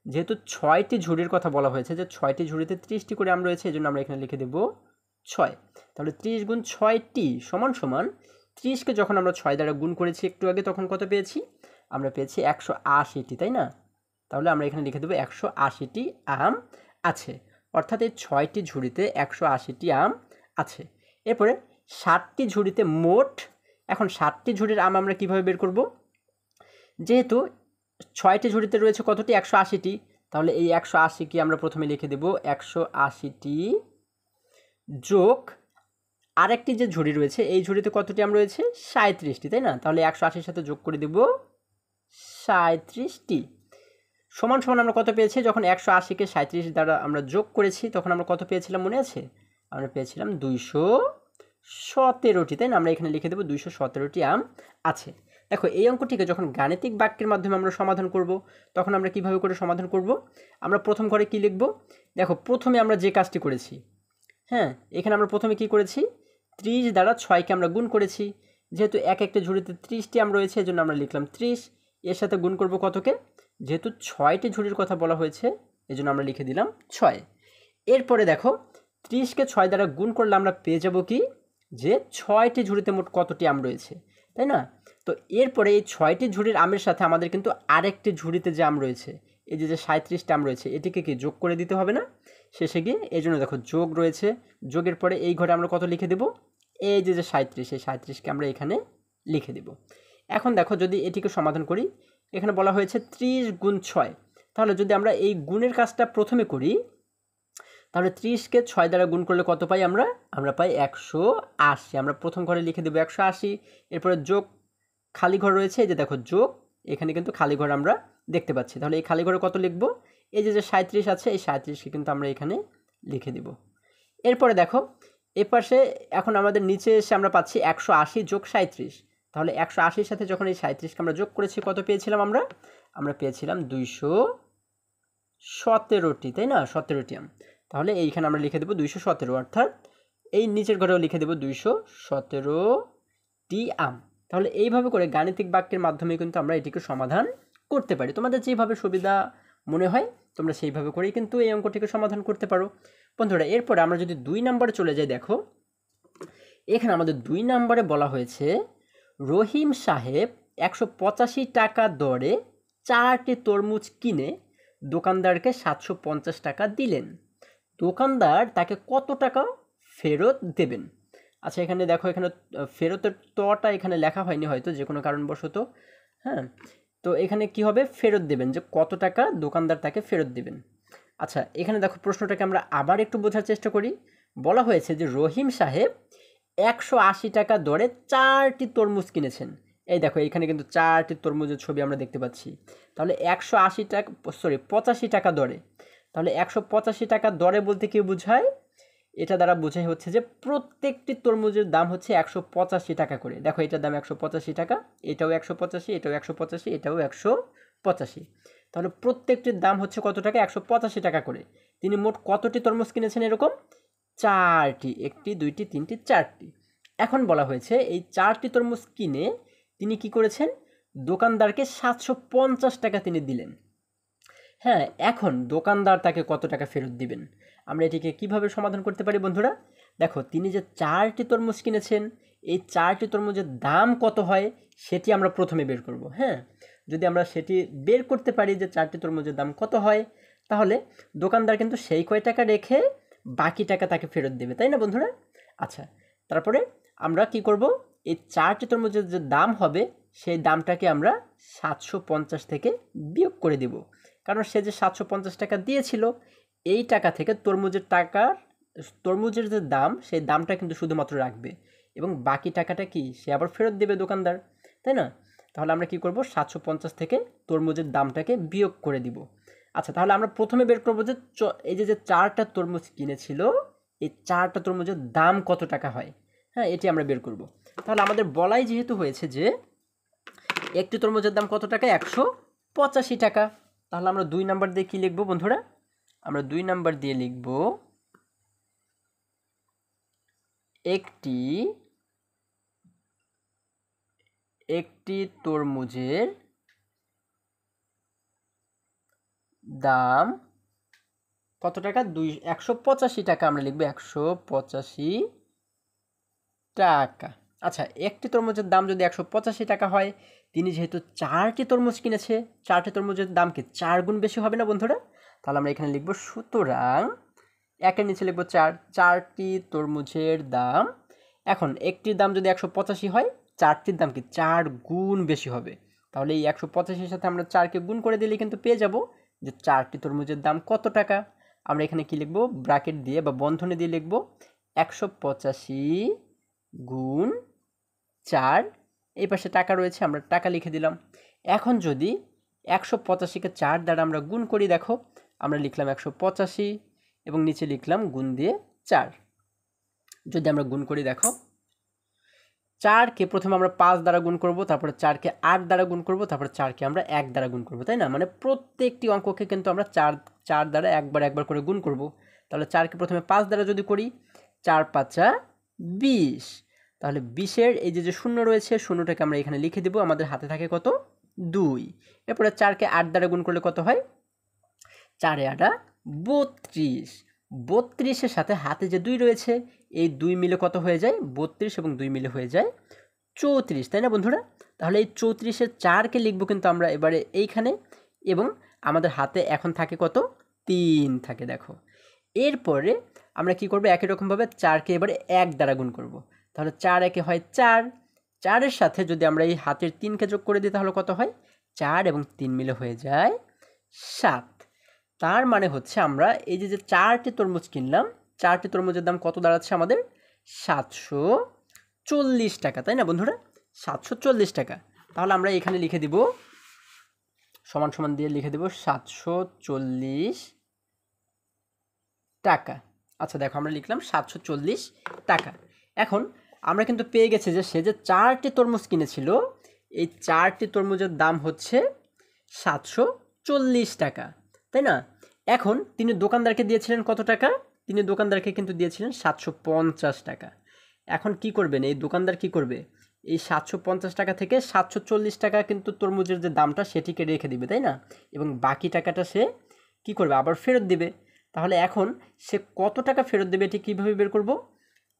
যেহেতু 6টি ঝুড়ির কথা বলা হয়েছে, যে 6টি ঝুড়িতে 30টি করে আম রয়েছে, এজন্য আমরা এখানে লিখে দেব 6। তাহলে 30 গুণ 6টি সমান সমান 30কে যখন আমরা 6 দ্বারা গুণ করেছি একটু আগে, তখন কত পেয়েছি? আমরা পেয়েছি 180টি, তাই না? তাহলে আমরা এখানে লিখে দেবো 180টি আম আছে, অর্থাৎ এই 6টি ঝুড়িতে 180টি আম আছে। এরপরে 60টি ঝুড়িতে মোট, এখন 60টি ঝুড়ির আম আমরা কিভাবে বের করব? যেহেতু 6টি ঝুড়িতে রয়েছে কতটি? 180টি। তাহলে এই 180কে আমরা প্রথমে লিখে দেব 180টি যোগ আরেকটি যে ঝুড়ি রয়েছে, এই ঝুড়িতে কতটি আম রয়েছে? 37টি, তাই না? তাহলে 180-র সাথে যোগ করে দেব 37টি সমান সমান আমরা কত পেয়েছি? যখন 180কে 37 দ্বারা আমরা যোগ করেছি তখন আমরা কত পেয়েছিলাম মনে আছে? আমরা পেয়েছিলাম 217টি, তাই না? আমরা এখানে লিখে দেব 217টি আম আছে। দেখো এই অঙ্কটিকে যখন গাণিতিক বাক্যের মাধ্যমে আমরা সমাধান করব, তখন আমরা কিভাবে করে সমাধান করব? আমরা প্রথম ঘরে কি লিখব? দেখো প্রথমে আমরা যে কাজটি করেছি, হ্যাঁ, এখানে আমরা প্রথমে কি করেছি? 30 দ্বারা 6কে আমরা গুণ করেছি। যেহেতু এক একটা ঝুড়িতে 30টি আম রয়েছে এজন্য আমরা লিখলাম 30, এর সাথে গুণ করব কতকে? যেহেতু 6টি ঝুড়ির কথা বলা হয়েছে এজন্য আমরা লিখে দিলাম 6। এরপরে দেখো 30কে 6 দ্বারা গুণ করলে আমরা পেয়ে যাব কি, যে 6টি ঝুড়িতে মোট কতটি আম রয়েছে, তাই না? তো এরপরে এই 6টি ঝুড়ির আমের সাথে আমাদের কিন্তু আরেকটি ঝুড়িতে যে আম রয়েছে, এই যে 37টা আম রয়েছে, এটিকে কি যোগ করে দিতে হবে না শেষে গিয়ে? এই জন্য দেখো যোগ রয়েছে, যোগের পরে এই ঘরে আমরা কত লিখে দেব, এই যে 37, এই 37কে আমরা এখানে লিখে দেব। এখন দেখো যদি এটিকে সমাধান করি, এখানে বলা হয়েছে 30 গুণ 6, তাহলে যদি আমরা এই গুণের কাজটা প্রথমে করি, তাহলে 30কে 6 দ্বারা গুণ করলে কত পাই আমরা? আমরা পাই 180। আমরা প্রথম ঘরে লিখে দেবো 180, এরপরে যোগ, খালি ঘর রয়েছে, এই যে দেখো যোগ, এখানে কিন্তু খালি ঘর আমরা দেখতে পাচ্ছি। তাহলে এই খালি ঘরে কত লিখব, এই যে 37 আছে, এই 37কে কিন্তু আমরা এখানে লিখে দেব। এরপরে দেখো এপাশে এখন আমাদের নিচে এসে আমরা পাচ্ছি 180 যোগ 37। তাহলে 180-র সাথে যখন এই 37কে আমরা যোগ করেছি, কত পেয়েছিলাম আমরা? আমরা পেয়েছিলাম 217টি, তাই না? 17টি আম। তাহলে এইখানে আমরা লিখে দেবো 217, অর্থাৎ এই নিচের ঘরেও লিখে দেবো 217টি আম। তাহলে এইভাবে করে গাণিতিক বাক্যের মাধ্যমে কিন্তু আমরা এটিকে সমাধান করতে পারি। তোমাদের যেভাবে সুবিধা মনে হয় তোমরা সেইভাবে করেই কিন্তু এই অঙ্কটিকে সমাধান করতে পারো বন্ধুরা। এরপরে আমরা যদি 2 নম্বরে চলে যাই, দেখো এখানে আমাদের 2 নম্বরে বলা হয়েছে রহিম সাহেব 185 টাকা দরে 4টি তরমুজ কিনে দোকানদারকে 750 টাকা দিলেন। দোকানদার তাকে কত টাকা ফেরত দেবেন? আচ্ছা এখানে দেখো, এখানে ফেরতের তটা এখানে লেখা হয়নি হয়তো যে কোনো কারণবশত, হ্যাঁ। তো এখানে কি হবে, ফেরত দেবেন, যে কত টাকা দোকানদার তাকে ফেরত দেবেন। আচ্ছা এখানে দেখো প্রশ্নটাকে আমরা আবার একটু বোঝার চেষ্টা করি। বলা হয়েছে যে রহিম সাহেব 180 টাকা দরে 4টি তরমুজ কিনেছেন। এই দেখো এখানে কিন্তু 4টি তরমুজের ছবি আমরা দেখতে পাচ্ছি। তাহলে 180 টাকা, 85 টাকা দরে, তাহলে 185 টাকা দরে বলতে কি বোঝায়? এটা দ্বারা বোঝাই হচ্ছে যে প্রত্যেকটি তরমুজের দাম হচ্ছে 185 টাকা করে। দেখো এটার দাম 185 টাকা, এটাও 185, এটাও 185, এটাও 185। তাহলে প্রত্যেকটির দাম হচ্ছে কত টাকা? 185 টাকা করে। তিনি মোট কতটি তরমুজ কিনেছেন? এরকম 4টি, 1টি 2টি 3টি 4টি। এখন বলা হয়েছে এই 4টি তরমুজ কিনে তিনি কি করেছেন? দোকানদারকে 750 টাকা তিনি দিলেন। হ্যাঁ, এখন দোকানদার তাকে কত টাকা ফেরত দিবেন? আমরা এটিকে কিভাবে সমাধান করতে পারি বন্ধুরা? দেখো তিনি যে 4টি তরমুজ কিনেছেন, এই 4টি তরমুজের দাম কত হয় সেটি আমরা প্রথমে বের করব। হ্যাঁ, যদি আমরা সেটি বের করতে পারি যে 4টি তরমুজের দাম কত হয়, তাহলে দোকানদার কিন্তু সেই কয় টাকা রেখে বাকি টাকা তাকে ফেরত দেবে, তাই না বন্ধুরা? আচ্ছা তারপরে আমরা কি করব, এই 4টি তরমুজের যে দাম হবে সেই দামটাকে আমরা 750 থেকে বিয়োগ করে দেব। কারণ সে যে 750 টাকা দিয়েছিল, এই টাকা থেকে তরমুজের যে দাম, সেই দামটা কিন্তু শুধুমাত্র রাখবে এবং বাকি টাকাটা কি সে আবার ফেরত দেবে দোকানদার, তাই না? তাহলে আমরা কি করব, 750 থেকে তরমুজের দামটাকে বিয়োগ করে দিব। আচ্ছা তাহলে আমরা প্রথমে বের করবো যে এই যে 4টা তরমুজ কিনেছিল, এই 4টা তরমুজের দাম কত টাকা হয়। হ্যাঁ, এটি আমরা বের করব। তাহলে আমাদের বলাই যেহেতু হয়েছে যে একটি তরমুজের দাম কত টাকা, 185 টাকা। তাহলে আমরা 2 নাম্বার দিয়ে কি লিখবো বন্ধুরা? আমরা 2 নাম্বার দিয়ে লিখব একটি তরমুজের দাম কত টাকা, 185 টাকা। আমরা লিখবো 185 টাকা। আচ্ছা একটি তরমুজের দাম যদি 185 টাকা হয়, তিনি যেহেতু 4টি তরমুজ কিনেছে, 4টি তরমুজের দাম কি 4 গুণ বেশি হবে না বন্ধুরা? তাহলে আমরা এখানে লিখবো সুতরাং একের নিচে লিখবো 4টি তরমুজের দাম। এখন একটির দাম যদি 185 হয়, 4টির দাম কি 4 গুণ বেশি হবে। তাহলে এই 185-এর সাথে আমরা 4কে গুণ করে দিলে কিন্তু পেয়ে যাব যে 4টি তরমুজের দাম কত টাকা। আমরা এখানে কি লিখবো, ব্র্যাকেট দিয়ে বা বন্ধনী দিয়ে লিখবো 185 গুণ 4, এই পাশে টাকা রয়েছে, আমরা টাকা লিখে দিলাম। এখন যদি 185-কে 4 দ্বারা আমরা গুণ করি, দেখো আমরা লিখলাম 185 এবং নিচে লিখলাম গুণ দিয়ে 4। যদি আমরা গুণ করি, দেখো 4কে প্রথমে আমরা 5 দ্বারা গুণ করব, তারপরে 4কে 8 দ্বারা গুণ করব, তারপরে 4কে আমরা 1 দ্বারা গুণ করব, তাই না? মানে প্রত্যেকটি অঙ্ককে কিন্তু আমরা 4 দ্বারা একবার করে গুণ করব। তাহলে 4কে প্রথমে 5 দ্বারা যদি করি, 4 5 20, তাহলে 20-এর এই যে শূন্য রয়েছে, শূন্যটাকে আমরা এখানে লিখে দেব। আমাদের হাতে থাকে কত, 2। এরপরে 4কে 8 দ্বারা গুণ করলে কত হয়, 4 8 32। 32-এর সাথে হাতে যে 2 রয়েছে, এই 2 মিলে কত হয়ে যায়? 32 এবং 2 মিলে হয়ে যায় 34, তাই না বন্ধুরা? তাহলে এই 34-এর 4কে লিখব কিন্তু আমরা এবারে এইখানে, এবং আমাদের হাতে এখন থাকে কত? 3 থাকে, দেখো। এরপরে আমরা কি করব? একই রকমভাবে 4কে এবারে 1 দ্বারা গুণ করব। তাহলে 4 একে হয় 4, 4-এর সাথে যদি আমরা এই হাতের 3কে যোগ করে দিই তাহলে কত হয়? 4 এবং 3 মিলে হয়ে যায় 7। তার মানে হচ্ছে আমরা এই যে 4টি তরমুজ কিনলাম, 4টি তরমুজের দাম কত দাঁড়াচ্ছে আমাদের? 740 টাকা, তাই না বন্ধুরা? 740 টাকা। তাহলে আমরা এখানে লিখে দিব, সমান সমান দিয়ে লিখে দিব 740 টাকা। আচ্ছা দেখো, আমরা লিখলাম 740 টাকা। এখন আমরা কিন্তু পেয়ে গেছি যে সে যে 4টি তরমুজ কিনেছিল, এই 4টি তরমুজের দাম হচ্ছে 740 টাকা, তাই না? এখন তিনি দোকানদারকে দিয়েছিলেন কত টাকা? তিনি দোকানদারকে কিন্তু দিয়েছিলেন 750 টাকা। এখন কি করবেন? এই দোকানদার কি করবে? এই 750 টাকা থেকে 740 টাকা কিন্তু তরমুজের যে দামটা সেটিকে রেখে দিবে, তাই না? এবং বাকি টাকাটা সে কি করবে? আবার ফেরত দিবে। তাহলে এখন সে কত টাকা ফেরত দেবে এটি কীভাবে বের করব?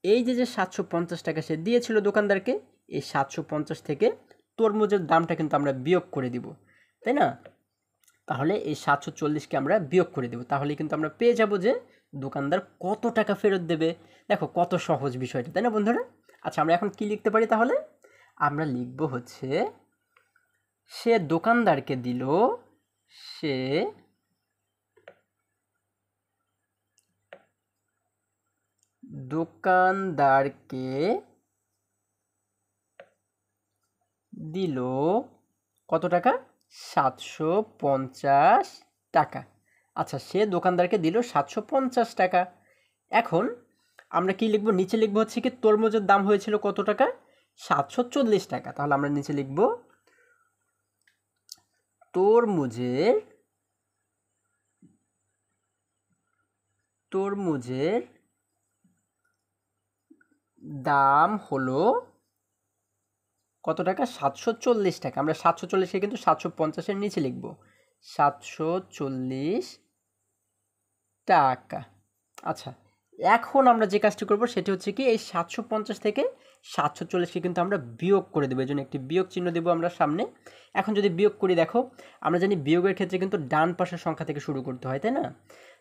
এই যে 750 টাকা সে দিয়েছিল দোকানদারকে, এই 750 থেকে তরমুজের দামটা কিন্তু আমরা বিয়োগ করে দিব, তাই না? তাহলে এই 740কে আমরা বিয়োগ করে দেব। তাহলে কিন্তু আমরা পেয়ে যাব যে দোকানদার কত টাকা ফেরত দেবে। দেখো কত সহজ বিষয়টা, তাই না বন্ধুরা? আচ্ছা, আমরা এখন কি লিখতে পারি তাহলে? আমরা লিখব হচ্ছে সে দোকানদারকে দিল, সে দোকানদারকে দিল কত টাকা? 750 টাকা। আচ্ছা, সে দোকানদারকে দিল 750 টাকা। এখন আমরা কি লিখব? নিচে লিখব হচ্ছে কি তরমুজের দাম হয়েছিল কত টাকা? 740 টাকা। তাহলে আমরা নিচে লিখব তরমুজের দাম হলো কত টাকা? 740 টাকা। আমরা 740কে কিন্তু 750-এর নিচে লিখব, 740 টাকা। আচ্ছা, এখন আমরা যে কাজটি করব সেটি হচ্ছে কি এই 750 থেকে 740কে কিন্তু আমরা বিয়োগ করে দেবো। এই জন্য একটি বিয়োগ চিহ্ন দেবো আমরা সামনে। এখন যদি বিয়োগ করি, দেখো আমরা জানি বিয়োগের ক্ষেত্রে কিন্তু ডান পাশের সংখ্যা থেকে শুরু করতে হয়, তাই না?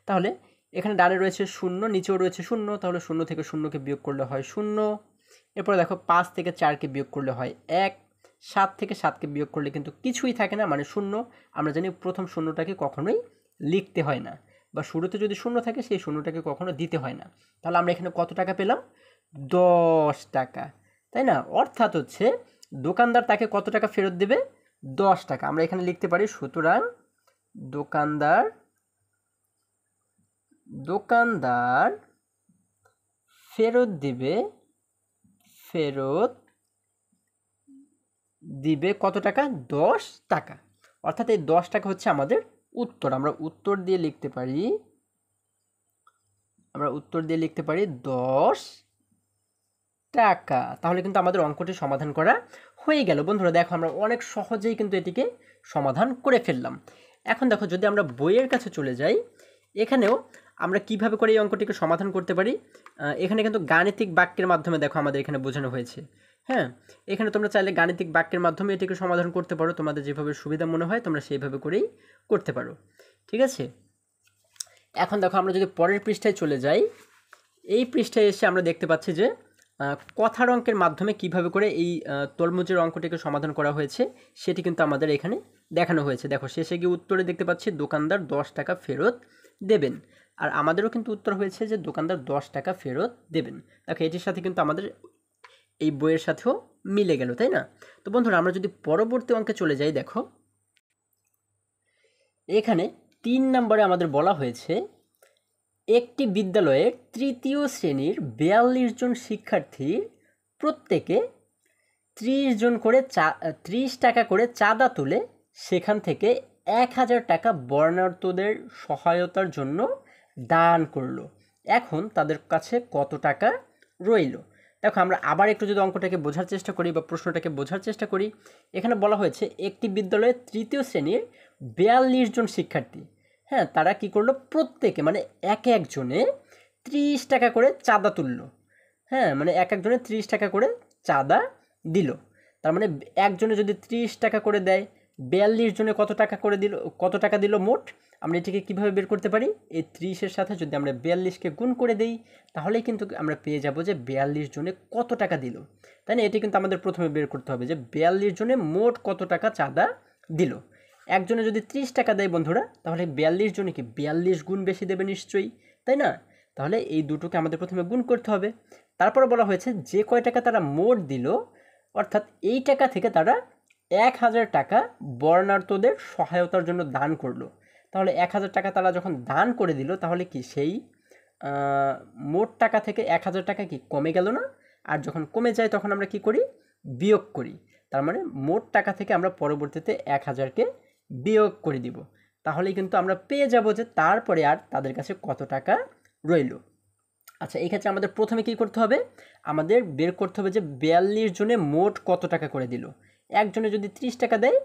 তাহলে এখানে ডানে রয়েছে 0, নিচেও রয়েছে 0, তাহলে 0 থেকে 0কে বিয়োগ করলে হয় 0। এরপরে দেখো 5 থেকে 4কে বিয়োগ করলে হয় 1, 7 থেকে 7কে বিয়োগ করলে কিন্তু কিছুই থাকে না, মানে 0। আমরা জানি প্রথম শূন্যটাকে কখনোই লিখতে হয় না, বা শুরুতে যদি 0 থাকে সেই শূন্যটাকে কখনো দিতে হয় না। তাহলে আমরা এখানে কত টাকা পেলাম? 10 টাকা, তাই না? অর্থাৎ হচ্ছে দোকানদার তাকে কত টাকা ফেরত দেবে? 10 টাকা। আমরা এখানে লিখতে পারি সুতরাং দোকানদার ফেরত দিবে কত টাকা? 10 টাকা। অর্থাৎ এই 10 টাকা হচ্ছে আমাদের উত্তর। আমরা উত্তর দিয়ে লিখতে পারি 10 টাকা। তাহলে কিন্তু আমাদের অঙ্কটি সমাধান করা হয়ে গেল। বন্ধুরা দেখো, আমরা অনেক সহজেই কিন্তু এটিকে সমাধান করে ফেললাম। এখন দেখো, যদি আমরা বইয়ের কাছে চলে যাই, এখানেও আমরা কিভাবে করে এই অঙ্কটিকে সমাধান করতে পারি। এখানে কিন্তু গাণিতিক বাক্যের মাধ্যমে দেখো আমাদের এখানে বোঝানো হয়েছে। হ্যাঁ, এখানে তোমরা চাইলে গাণিতিক বাক্যের মাধ্যমে এটিকে সমাধান করতে পারো। তোমাদের যেভাবে সুবিধা মনে হয় তোমরা সেইভাবে করেই করতে পারো, ঠিক আছে? এখন দেখো, আমরা যদি পরের পৃষ্ঠায় চলে যাই, এই পৃষ্ঠায় এসে আমরা দেখতে পাচ্ছি যে কথার অঙ্কের মাধ্যমে কিভাবে করে এই তরমুজের অঙ্কটিকে সমাধান করা হয়েছে সেটি কিন্তু আমাদের এখানে দেখানো হয়েছে। দেখো, শেষে গিয়ে উত্তরে দেখতে পাচ্ছি দোকানদার 10 টাকা ফেরত দেবেন, আর আমাদেরও কিন্তু উত্তর হয়েছে যে দোকানদার 10 টাকা ফেরত দেবেন। দেখো, এটির সাথে কিন্তু আমাদের এই বইয়ের সাথেও মিলে গেল, তাই না? তো বন্ধুরা, আমরা যদি পরবর্তী অঙ্কে চলে যাই, দেখো এখানে 3 নম্বরে আমাদের বলা হয়েছে একটি বিদ্যালয়ের তৃতীয় শ্রেণীর 42 জন শিক্ষার্থীর প্রত্যেকে 30 টাকা করে চাঁদা তুলে সেখান থেকে 1000 টাকা বর্ণাঢ্যদের সহায়তার জন্য দান করলো। এখন তাদের কাছে কত টাকা রইল? দেখো, আমরা আবার একটু যদি অঙ্কটাকে বোঝার চেষ্টা করি বা প্রশ্নটাকে বোঝার চেষ্টা করি, এখানে বলা হয়েছে একটি বিদ্যালয়ের তৃতীয় শ্রেণীর 42 জন শিক্ষার্থী, হ্যাঁ, তারা কি করলো, প্রত্যেকে মানে এক একজনে 30 টাকা করে চাঁদা তুললো। হ্যাঁ, মানে এক একজনে 30 টাকা করে চাঁদা দিল। তার মানে একজনে যদি 30 টাকা করে দেয়, 42 জনে কত টাকা করে দিল, কত টাকা দিল মোট? আমরা এটিকে কীভাবে বের করতে পারি? এই 30-এর সাথে যদি আমরা 42-কে গুণ করে দেই, তাহলেই কিন্তু আমরা পেয়ে যাব যে 42 জনে কত টাকা দিল, তাই না? এটি কিন্তু আমাদের প্রথমে বের করতে হবে যে 42 জনে মোট কত টাকা চাঁদা দিল। একজনে যদি 30 টাকা দেয় বন্ধুরা, তাহলে 42 জনে কি 42 গুণ বেশি দেবে নিশ্চয়ই, তাই না? তাহলে এই দুটোকে আমাদের প্রথমে গুণ করতে হবে। তারপরে বলা হয়েছে যে কয় টাকা তারা মোট দিল, অর্থাৎ এই টাকা থেকে তারা 1000 টাকা বর্ণাঢ্যদের সহায়তার জন্য দান করলো। তাহলে 1000 টাকা তারা যখন দান করে দিল, তাহলে কি সেই মোট টাকা থেকে 1000 টাকা কি কমে গেল না? আর যখন কমে যায় তখন আমরা কি করি? বিয়োগ করি। তার মানে মোট টাকা থেকে আমরা পরবর্তীতে 1000-কে বিয়োগ করে দিব। তাহলেই কিন্তু আমরা পেয়ে যাব যে তারপরে আর তাদের কাছে কত টাকা রইল। আচ্ছা, এই ক্ষেত্রে আমাদের প্রথমে কি করতে হবে? আমাদের বের করতে হবে যে 42 জনে মোট কত টাকা করে দিল। একজনে যদি 30 টাকা দেয়,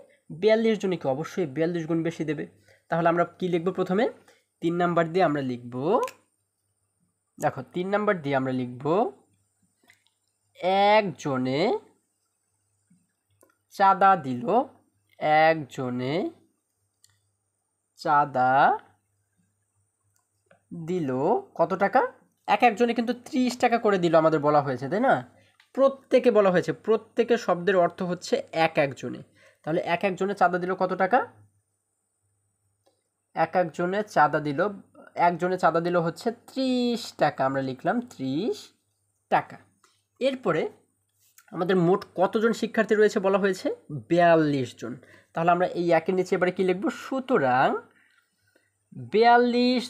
42 জনে কি অবশ্যই 42 গুণ বেশি দেবে। তাহলে আমরা কি লিখব? প্রথমে 3 নাম্বার দিয়ে আমরা লিখব, দেখো 3 নাম্বার দিয়ে আমরা লিখব একজনে চাঁদা দিল, একজনে চাঁদা দিল কত টাকা? এক একজনে কিন্তু 30 টাকা করে দিল আমাদের বলা হয়েছে, তাই না? প্রত্যেকে বলা হয়েছে, প্রত্যেকে শব্দের অর্থ হচ্ছে এক একজনে। তাহলে এক একজনে চাঁদা দিল কত টাকা? এক একজনে চাঁদা দিল, একজনে চাঁদা দিল হচ্ছে 30 টাকা। আমরা লিখলাম 30 টাকা। এরপরে আমাদের মোট কতজন শিক্ষার্থী রয়েছে বলা হয়েছে? 42 জন। তাহলে আমরা এই একের নিচে এবারে কি লিখব? সুতরাং 42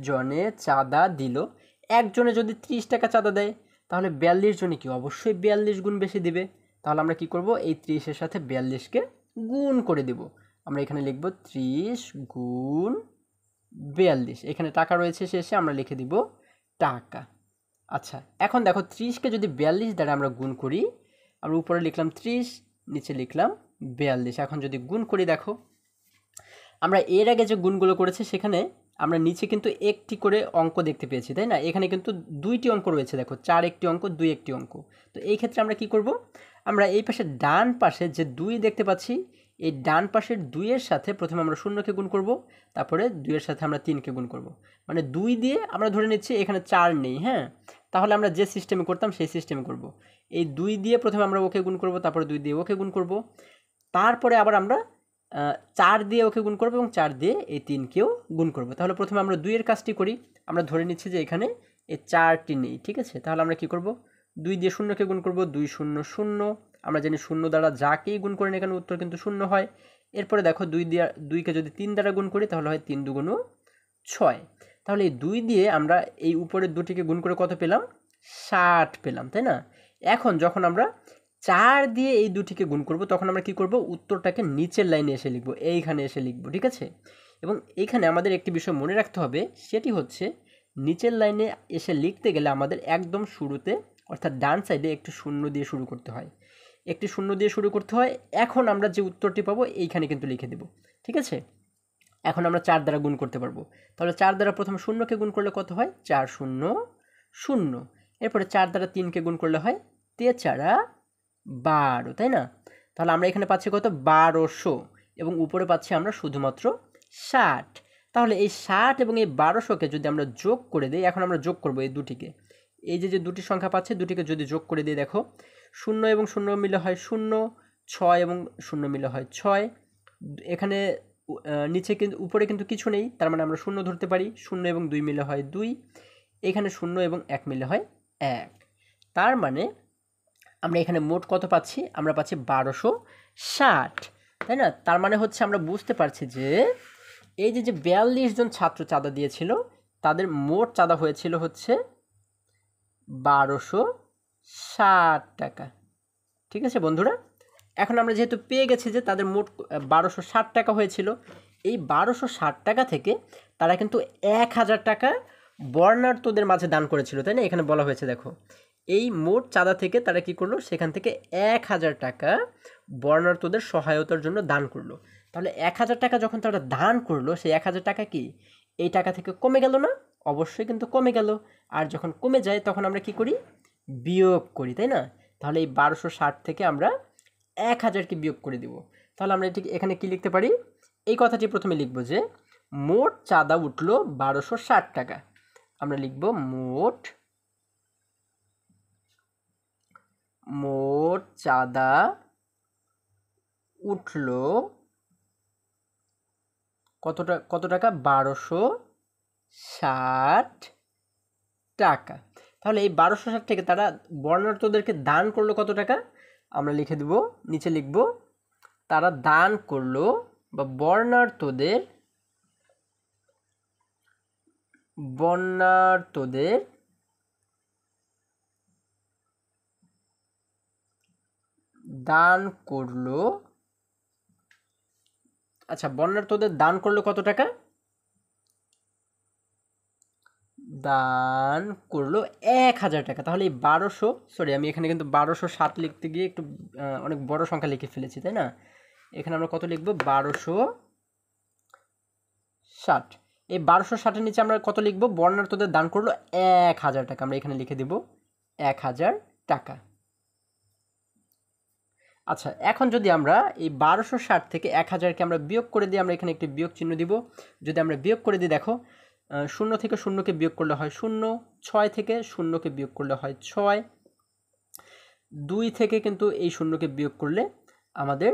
জনে চাঁদা দিল। একজনে যদি 30 টাকা চাঁদা দেয়, তাহলে 42 জনে কি অবশ্যই 42 গুণ বেশি দিবে। তাহলে আমরা কি করব? এই 30-এর সাথে 42-কে গুণ করে দেব। আমরা এখানে লিখব 30 গুণ 42। এখানে টাকা রয়েছে শেষে, আমরা লিখে দিব টাকা। আচ্ছা, এখন দেখো 30-কে যদি 42 দ্বারা আমরা গুণ করি, আমরা উপরে লিখলাম 30, নিচে লিখলাম 42। এখন যদি গুণ করি, দেখো আমরা এর আগে যে গুণগুলো করেছি সেখানে আমরা নিচে কিন্তু একটি করে অঙ্ক দেখতে পেয়েছি, তাই না? এখানে কিন্তু 2টি অঙ্ক রয়েছে, দেখো 4 একটি অঙ্ক, 2 একটি অঙ্ক। তো এই ক্ষেত্রে আমরা কি করব? আমরা এই পাশে ডান পাশে যে 2 দেখতে পাচ্ছি, এই ডান পাশের 2-এর সাথে প্রথমে আমরা 0-কে গুণ করব, তারপরে 2-এর সাথে আমরা 3-কে গুণ করব। মানে 2 দিয়ে আমরা ধরে নিচ্ছি এখানে 4 নেই, হ্যাঁ? তাহলে আমরা যে সিস্টেমে করতাম সেই সিস্টেমে করব। এই 2 দিয়ে প্রথমে আমরা ওকে গুণ করব, তারপরে 2 দিয়ে ওকে গুণ করব, তারপরে আবার আমরা 4 দিয়ে ওকে গুণ করবো এবং 4 দিয়ে এই 3-কেও গুণ করব। তাহলে প্রথমে আমরা 2-এর কাজটি করি। আমরা ধরে নিচ্ছি যে এখানে এই 4টি নেই, ঠিক আছে? তাহলে আমরা কি করব? 2 দিয়ে 0-কে গুণ করব, 2 0 0। আমরা জানি 0 দ্বারা যাকেই গুণ করেন এখানে উত্তর কিন্তু 0 হয়। এরপরে দেখো 2-কে যদি 3 দ্বারা গুণ করি, তাহলে হয় 3 2 6। তাহলে এই 2 দিয়ে আমরা এই উপরের দুটিকে গুণ করে কত পেলাম? 60 পেলাম, তাই না? এখন যখন আমরা 4 দিয়ে এই দুটিকে গুণ করব, তখন আমরা কি করব? উত্তরটাকে নিচের লাইনে এসে লিখব, এইখানে এসে লিখব, ঠিক আছে? এবং এইখানে আমাদের একটি বিষয় মনে রাখতে হবে, সেটি হচ্ছে নিচের লাইনে এসে লিখতে গেলে আমাদের একদম শুরুতে অর্থাৎ ডান সাইডে একটু শূন্য দিয়ে শুরু করতে হয়, একটি শূন্য দিয়ে শুরু করতে হয়। এখন আমরা যে উত্তরটি পাবো এইখানে কিন্তু লিখে দেব, ঠিক আছে? এখন আমরা 4 দ্বারা গুণ করতে পারবো। তাহলে 4 দ্বারা প্রথমে 0-কে গুণ করলে কত হয়? 4 0 0। এরপরে 4 দ্বারা 3-কে গুণ করলে হয় 3 4 12, তাই না? তাহলে আমরা এখানে পাচ্ছি কত? 1200, এবং উপরে পাচ্ছি আমরা শুধুমাত্র 60। তাহলে এই 60 এবং এই 1200-কে যদি আমরা যোগ করে দিই, এখন আমরা যোগ করব এই দুটিকে, এই যে দুটি সংখ্যা পাচ্ছে দুটিকে যদি যোগ করে দিই, দেখো 0 এবং 0 মিলে হয় 0, 6 এবং 0 মিলে হয় 6। এখানে নিচে কিন্তু উপরে কিন্তু কিছু নেই, তার মানে আমরা 0 ধরতে পারি। 0 এবং 2 মিলে হয় 2, এখানে 0 এবং 1 মিলে হয় 1। তার মানে আমরা এখানে মোট কত পাচ্ছি? আমরা পাচ্ছি 1260, তাই না? তার মানে হচ্ছে আমরা বুঝতে পারছি যে এই যে 42 জন ছাত্র চাঁদা দিয়েছিল, তাদের মোট চাঁদা হয়েছিল হচ্ছে 1260 টাকা, ঠিক আছে বন্ধুরা? এখন আমরা যেহেতু পেয়ে গেছি যে তাদের মোট 1260 টাকা হয়েছিল, এই 1260 টাকা থেকে তারা কিন্তু 1000 টাকা বর্ণাঢ্যদের মাঝে দান করেছিল, তাই না? এখানে বলা হয়েছে, দেখো এই মোট চাঁদা থেকে তারা কি করলো? সেখান থেকে 1000 টাকা বর্ণাঢ্যদের সহায়তার জন্য দান করলো। তাহলে 1000 টাকা যখন তারা দান করলো, সেই 1000 টাকা কি এই টাকা থেকে কমে গেল না? অবশ্যই কিন্তু কমে গেল। আর যখন কমে যায় তখন আমরা কি করি? বিয়োগ করি, তাই না? তাহলে এই 1260 থেকে আমরা 1000কে বিয়োগ করে দিব। তাহলে আমরা এটি এখানে কি লিখতে পারি? এই কথাটি প্রথমে লিখব যে মোট চাঁদা উঠলো 1260 টাকা। আমরা লিখব মোট চাঁদা উঠলো কত টাকা? 1260 টাকা। তাহলে এই 1260 থেকে তারা বর্ণাঢ্যদেরকে দান করলো কত টাকা? আমরা লিখে দেব, নিচে লিখব তারা দান করলো বা বর্ণাঢ্যদের দান করলো, আচ্ছা বর্ণাঢ্যদের দান করলো কত টাকা? দান করলো 1000 টাকা। তাহলে এই 1200, সরি আমি এখানে কিন্তু 1260 লিখতে গিয়ে একটু অনেক বড় সংখ্যা লিখে ফেলেছি, তাই না? এখানে আমরা কত লিখব? 1260। এই 1260 এর নিচে আমরা কত লিখব? বর্ণাঢ্যদের দান করলো 1000 টাকা। আমরা এখানে লিখে দেব 1000 টাকা। আচ্ছা, এখন যদি আমরা এই 1260 থেকে 1000কে আমরা বিয়োগ করে দিই, আমরা এখানে একটি বিয়োগ চিহ্ন দিব। যদি আমরা বিয়োগ করে দিই, দেখো 0 থেকে 0কে বিয়োগ করলে হয় 0, 6 থেকে 0কে বিয়োগ করলে হয় 6, 2 থেকে কিন্তু এই 0কে বিয়োগ করলে আমাদের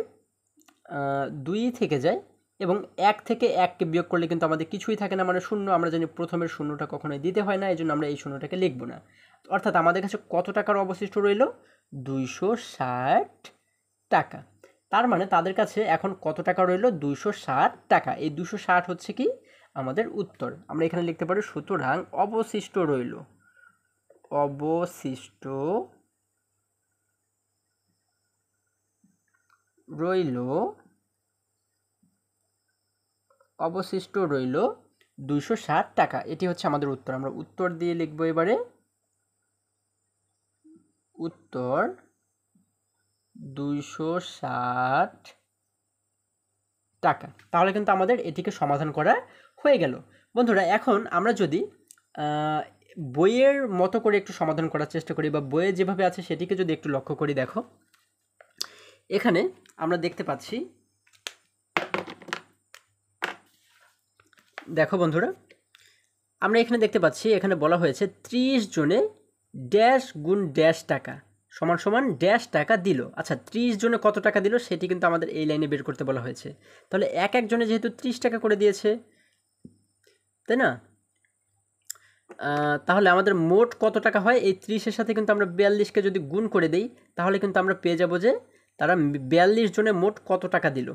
2 থেকে যায়, এবং 1 থেকে 1কে বিয়োগ করলে কিন্তু আমাদের কিছুই থাকে না, মানে 0। আমরা জানি প্রথমের 0টা কখনোই দিতে হয় না, এই জন্য আমরা এই 0টাকে লিখব না। অর্থাৎ আমাদের কাছে কত টাকার অবশিষ্ট রইল? 260 টাকা। তার মানে তাদের কাছে এখন কত টাকা রইল? 260 টাকা। এই 260 হচ্ছে কি আমাদের উত্তর। আমরা এখানে লিখতে পারি সুতরাং অবশিষ্ট রইল অবশিষ্ট রইল 260 টাকা। এটি হচ্ছে আমাদের উত্তর। আমরা উত্তর দিয়ে লিখব এবারে উত্তর 260 টাকা। তাহলে কিন্তু আমাদের এটিকে সমাধান করা হয়ে গেল। বন্ধুরা, এখন আমরা যদি বইয়ের মতো করে একটু সমাধান করার চেষ্টা করি, বা বইয়ে যেভাবে আছে সেটিকে যদি একটু লক্ষ্য করি, দেখো এখানে আমরা দেখতে পাচ্ছি, দেখো বন্ধুরা, আমরা এখানে দেখতে পাচ্ছি এখানে বলা হয়েছে 30 জনে ড্যাশ গুণ ড্যাশ টাকা সমান সমান ড্যাশ টাকা দিল। আচ্ছা, 30 জনে কত টাকা দিল সেটি কিন্তু আমাদের এই লাইনে বের করতে বলা হয়েছে। তাহলে এক একজনে যেহেতু 30 টাকা করে দিয়েছে, তাই না? তাহলে আমাদের মোট কত টাকা হয়? এই 30-এর সাথে কিন্তু আমরা 42কে যদি গুণ করে দিই, তাহলে কিন্তু আমরা পেয়ে যাব যে তারা 42 জনে মোট কত টাকা দিল।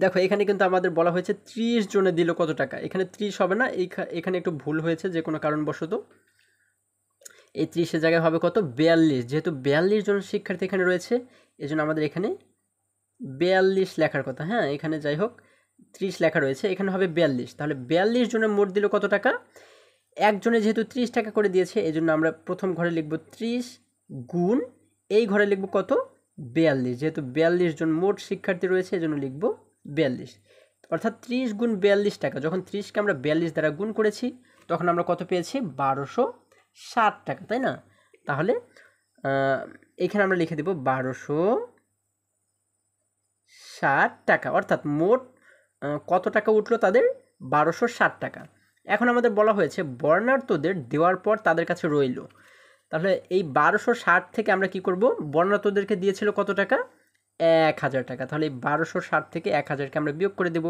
দেখো এখানে কিন্তু আমাদের বলা হয়েছে 30 জনে দিল কত টাকা। এখানে 30 হবে না, এখানে একটু ভুল হয়েছে যে কোনো কারণবশত। এই 30-এর জায়গায় হবে কত? 42। যেহেতু 42 জন শিক্ষার্থী এখানে রয়েছে, এজন্য আমাদের এখানে 42 লেখার কথা। হ্যাঁ, এখানে যাই হোক 30 লেখা রয়েছে, এখানে হবে 42। তাহলে 42 জনে মোট দিল কত টাকা? একজনে যেহেতু 30 টাকা করে দিয়েছে, এজন্য আমরা প্রথম ঘরে লিখব 30 গুণ এই ঘরে লিখব কত? 42। যেহেতু 42 জন মোট শিক্ষার্থী রয়েছে, এজন্য লিখব 42। অর্থাৎ 30 গুণ 42 টাকা। যখন 30কে আমরা 42 দ্বারা গুণ করেছি, তখন আমরা কত পেয়েছি? 1260 টাকা, তাই না? তাহলে এখানে আমরা লিখে দেব 1260 টাকা। অর্থাৎ মোট কত টাকা উঠলো তাদের? 1260 টাকা। এখন আমাদের বলা হয়েছে বর্ণাঢ্যদের দেওয়ার পর তাদের কাছে রইল। তাহলে এই 1260 থেকে আমরা কি করব? বর্ণাঢ্যদেরকে দিয়েছিল কত টাকা? 1000 টাকা। তাহলে এই 1260 থেকে 1000কে আমরা বিয়োগ করে দেব।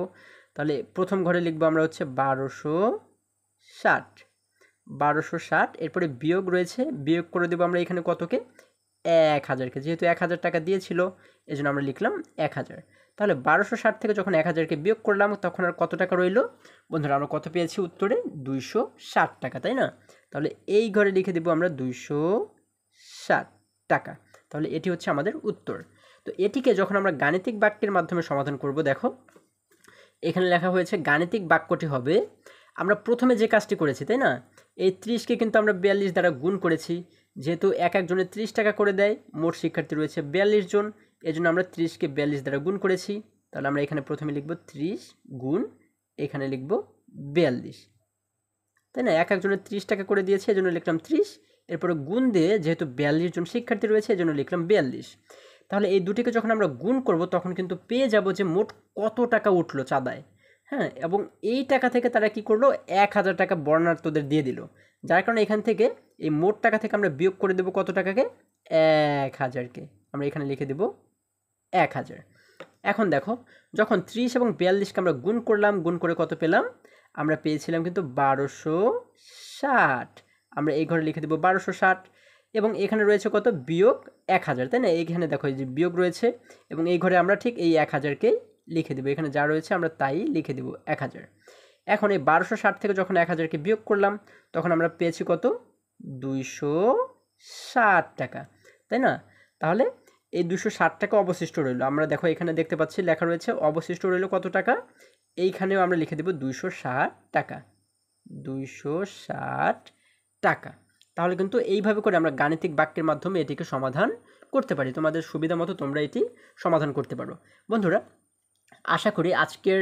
তাহলে প্রথম ঘরে লিখবো আমরা হচ্ছে 1260, এরপরে বিয়োগ রয়েছে, বিয়োগ করে দেবো আমরা এখানে কতকে? 1000কে। যেহেতু 1000 টাকা দিয়েছিল, এজন্য আমরা লিখলাম 1000। তাহলে 1260 থেকে যখন 1000কে বিয়োগ করলাম, তখন আর কত টাকা রইল? বন্ধুরা, আমরা কত পেয়েছি উত্তরে? 260 টাকা, তাই না? তাহলে এই ঘরে লিখে দেবো আমরা 260 টাকা। তাহলে এটি হচ্ছে আমাদের উত্তর। তো এটিকে যখন আমরা গাণিতিক বাক্যের মাধ্যমে সমাধান করব, দেখো এখানে লেখা হয়েছে গাণিতিক বাক্যটি হবে, আমরা প্রথমে যে কাজটি করেছি, তাই না? এই 30কে কিন্তু আমরা 42 দ্বারা গুণ করেছি। যেহেতু এক একজনে 30 টাকা করে দেয়, মোট শিক্ষার্থী রয়েছে 42 জন, এজন্য আমরা 30কে 42 দ্বারা গুণ করেছি। তাহলে আমরা এখানে প্রথমে লিখব 30 গুণ এখানে লিখব 42, তাই না? এক একজনের 30 টাকা করে দিয়েছে, এজন্য লিখলাম 30, এরপরে গুণ দিয়ে যেহেতু 42 জন শিক্ষার্থী রয়েছে এজন্য লিখলাম 42। তাহলে এই দুটিকে যখন আমরা গুণ করব তখন কিন্তু পেয়ে যাব যে মোট কত টাকা উঠলো চাঁদায়। হ্যাঁ, এবং এই টাকা থেকে তারা কি করলো, 1000 টাকা বর্ণার্থদের দিয়ে দিল, যার কারণে এখান থেকে এই মোট টাকা থেকে আমরা বিয়োগ করে দেব কত টাকাকে, 1000কে। আমরা এখানে লিখে দেব 1000। এখন দেখো, যখন 30 এবং 42কে আমরা গুণ করলাম, গুণ করে কত পেলাম, আমরা পেয়েছিলাম কিন্তু 1260। আমরা এই ঘরে লিখে দেব 1260, এবং এখানে রয়েছে কত, বিয়োগ 1000, তাই না? এইখানে দেখো এই যে বিয়োগ রয়েছে, এবং এই ঘরে আমরা ঠিক এই 1000কেই লিখে দেবো, এখানে যা রয়েছে আমরা তাই লিখে দেব 1000। এখন এই 1260 থেকে যখন 1000কে বিয়োগ করলাম তখন আমরা পেয়েছি কত, 260 টাকা, তাই না? তাহলে এই 260 টাকা অবশিষ্ট রইল। আমরা দেখো এখানে দেখতে পাচ্ছি লেখা রয়েছে অবশিষ্ট রইল কত টাকা, এইখানেও আমরা লিখে দেব 260 টাকা, 260 টাকা। তাহলে কিন্তু এইভাবে করে আমরা গাণিতিক বাক্যের মাধ্যমে এটিকে সমাধান করতে পারি। তোমাদের সুবিধা মতো তোমরা এটি সমাধান করতে পারো। বন্ধুরা, আশা করি আজকের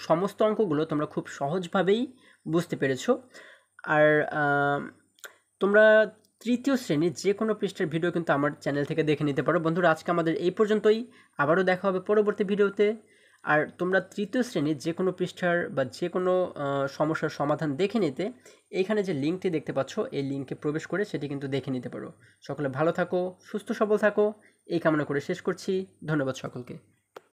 সমস্ত অঙ্কগুলো তোমরা খুব সহজভাবেই বুঝতে পেরেছো। আর তোমরা তৃতীয় শ্রেণীর যে কোনো পৃষ্ঠার ভিডিও কিন্তু আমার চ্যানেল থেকে দেখে নিতে পারো। বন্ধুরা, আজকে আমাদের এই পর্যন্তই, আবারও দেখা হবে পরবর্তী ভিডিওতে। আর তোমরা তৃতীয় শ্রেণীর যে কোনো পৃষ্ঠার বা যে কোনো সমস্যার সমাধান দেখে নিতে এইখানে যে লিঙ্কটি দেখতে পাচ্ছ এই লিঙ্কে প্রবেশ করে সেটি কিন্তু দেখে নিতে পারো। সকলে ভালো থাকো, সুস্থ সবল থাকো, এই কামনা করে শেষ করছি। ধন্যবাদ সকলকে।